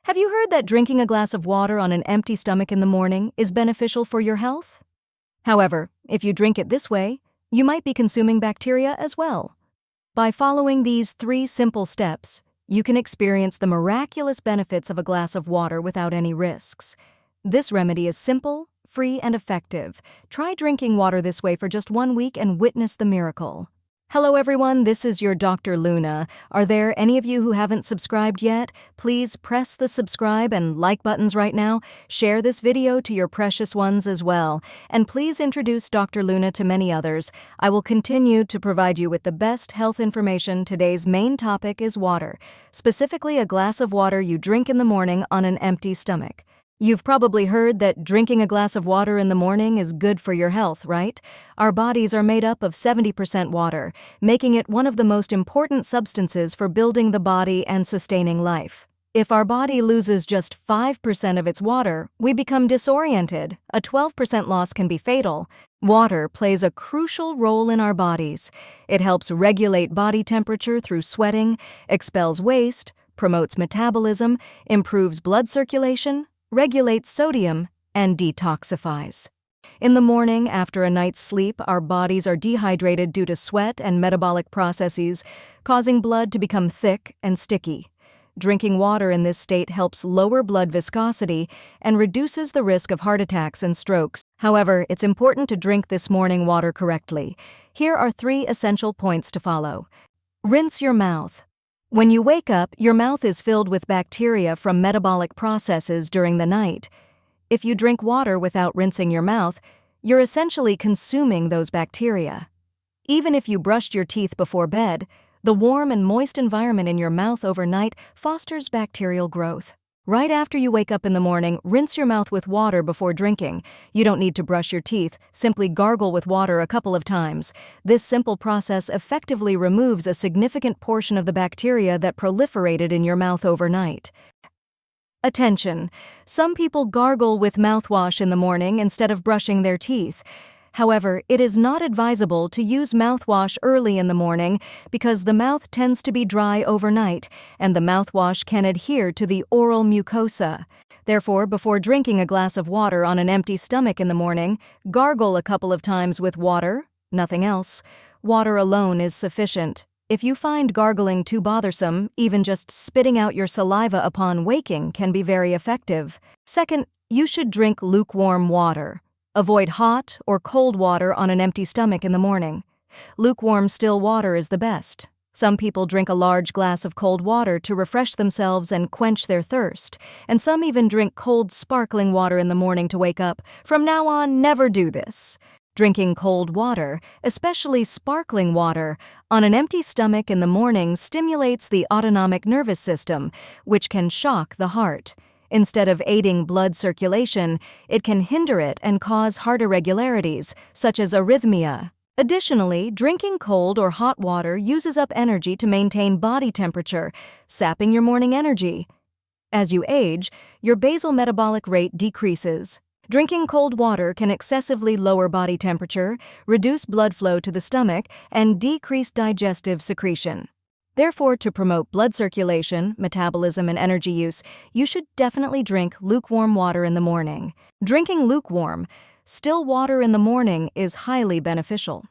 Have you heard that drinking a glass of water on an empty stomach in the morning is beneficial for your health? However, if you drink it this way, you might be consuming bacteria as well. By following these 3 simple steps, you can experience the miraculous benefits of a glass of water without any risks. This remedy is simple, free, and effective. Try drinking water this way for just 1 week and witness the miracle. Hello everyone, this is your Dr. Luna. Are there any of you who haven't subscribed yet? Please press the subscribe and like buttons right now. Share this video to your precious ones as well. And please introduce Dr. Luna to many others. I will continue to provide you with the best health information. Today's main topic is water, specifically a glass of water you drink in the morning on an empty stomach. You've probably heard that drinking a glass of water in the morning is good for your health, right? Our bodies are made up of 70% water, making it one of the most important substances for building the body and sustaining life. If our body loses just 5% of its water, we become disoriented. A 12% loss can be fatal. Water plays a crucial role in our bodies. It helps regulate body temperature through sweating, expels waste, promotes metabolism, improves blood circulation, regulates sodium, and detoxifies. In the morning, after a night's sleep, our bodies are dehydrated due to sweat and metabolic processes, causing blood to become thick and sticky. Drinking water in this state helps lower blood viscosity and reduces the risk of heart attacks and strokes. However, it's important to drink this morning water correctly. Here are 3 essential points to follow. Rinse your mouth. When you wake up, your mouth is filled with bacteria from metabolic processes during the night. If you drink water without rinsing your mouth, you're essentially consuming those bacteria. Even if you brushed your teeth before bed, the warm and moist environment in your mouth overnight fosters bacterial growth. Right after you wake up in the morning, rinse your mouth with water before drinking. You don't need to brush your teeth, simply gargle with water a couple of times. This simple process effectively removes a significant portion of the bacteria that proliferated in your mouth overnight. Attention! Some people gargle with mouthwash in the morning instead of brushing their teeth. However, it is not advisable to use mouthwash early in the morning because the mouth tends to be dry overnight, and the mouthwash can adhere to the oral mucosa. Therefore, before drinking a glass of water on an empty stomach in the morning, gargle a couple of times with water, nothing else. Water alone is sufficient. If you find gargling too bothersome, even just spitting out your saliva upon waking can be very effective. Second, you should drink lukewarm water. Avoid hot or cold water on an empty stomach in the morning. Lukewarm still water is the best. Some people drink a large glass of cold water to refresh themselves and quench their thirst, and some even drink cold sparkling water in the morning to wake up. From now on, never do this. Drinking cold water, especially sparkling water, on an empty stomach in the morning stimulates the autonomic nervous system, which can shock the heart. Instead of aiding blood circulation, it can hinder it and cause heart irregularities, such as arrhythmia. Additionally, drinking cold or hot water uses up energy to maintain body temperature, sapping your morning energy. As you age, your basal metabolic rate decreases. Drinking cold water can excessively lower body temperature, reduce blood flow to the stomach, and decrease digestive secretion. Therefore, to promote blood circulation, metabolism, and energy use, you should definitely drink lukewarm water in the morning. Drinking lukewarm, still water in the morning is highly beneficial.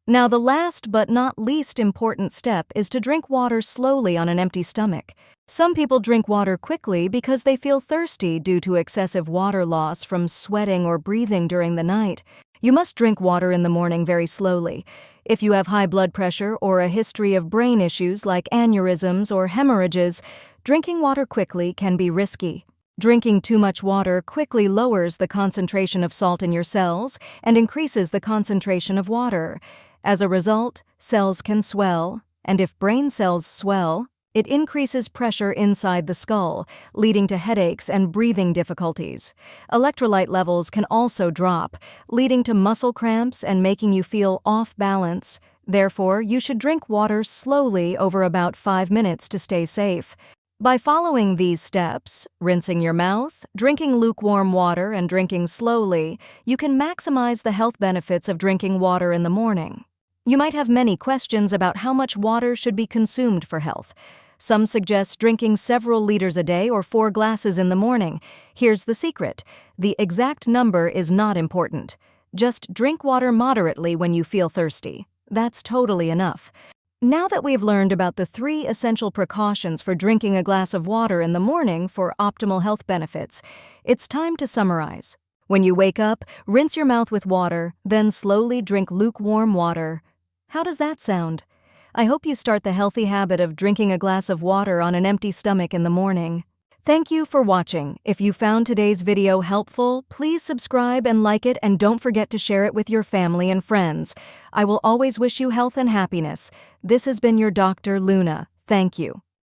Now, the last but not least important step is to drink water slowly on an empty stomach. Some people drink water quickly because they feel thirsty due to excessive water loss from sweating or breathing during the night. You must drink water in the morning very slowly. If you have high blood pressure or a history of brain issues like aneurysms or hemorrhages, drinking water quickly can be risky. Drinking too much water quickly lowers the concentration of salt in your cells and increases the concentration of water. As a result, cells can swell, and if brain cells swell, it increases pressure inside the skull, leading to headaches and breathing difficulties. Electrolyte levels can also drop, leading to muscle cramps and making you feel off balance. Therefore, you should drink water slowly over about 5 minutes to stay safe. By following these steps, rinsing your mouth, drinking lukewarm water, and drinking slowly, you can maximize the health benefits of drinking water in the morning. You might have many questions about how much water should be consumed for health. Some suggest drinking several liters a day or 4 glasses in the morning. Here's the secret. The exact number is not important. Just drink water moderately when you feel thirsty. That's totally enough. Now that we've learned about the 3 essential precautions for drinking a glass of water in the morning for optimal health benefits, it's time to summarize. When you wake up, rinse your mouth with water, then slowly drink lukewarm water. How does that sound? I hope you start the healthy habit of drinking a glass of water on an empty stomach in the morning. Thank you for watching. If you found today's video helpful, please subscribe and like it, and don't forget to share it with your family and friends. I will always wish you health and happiness. This has been your Dr. Luna. Thank you.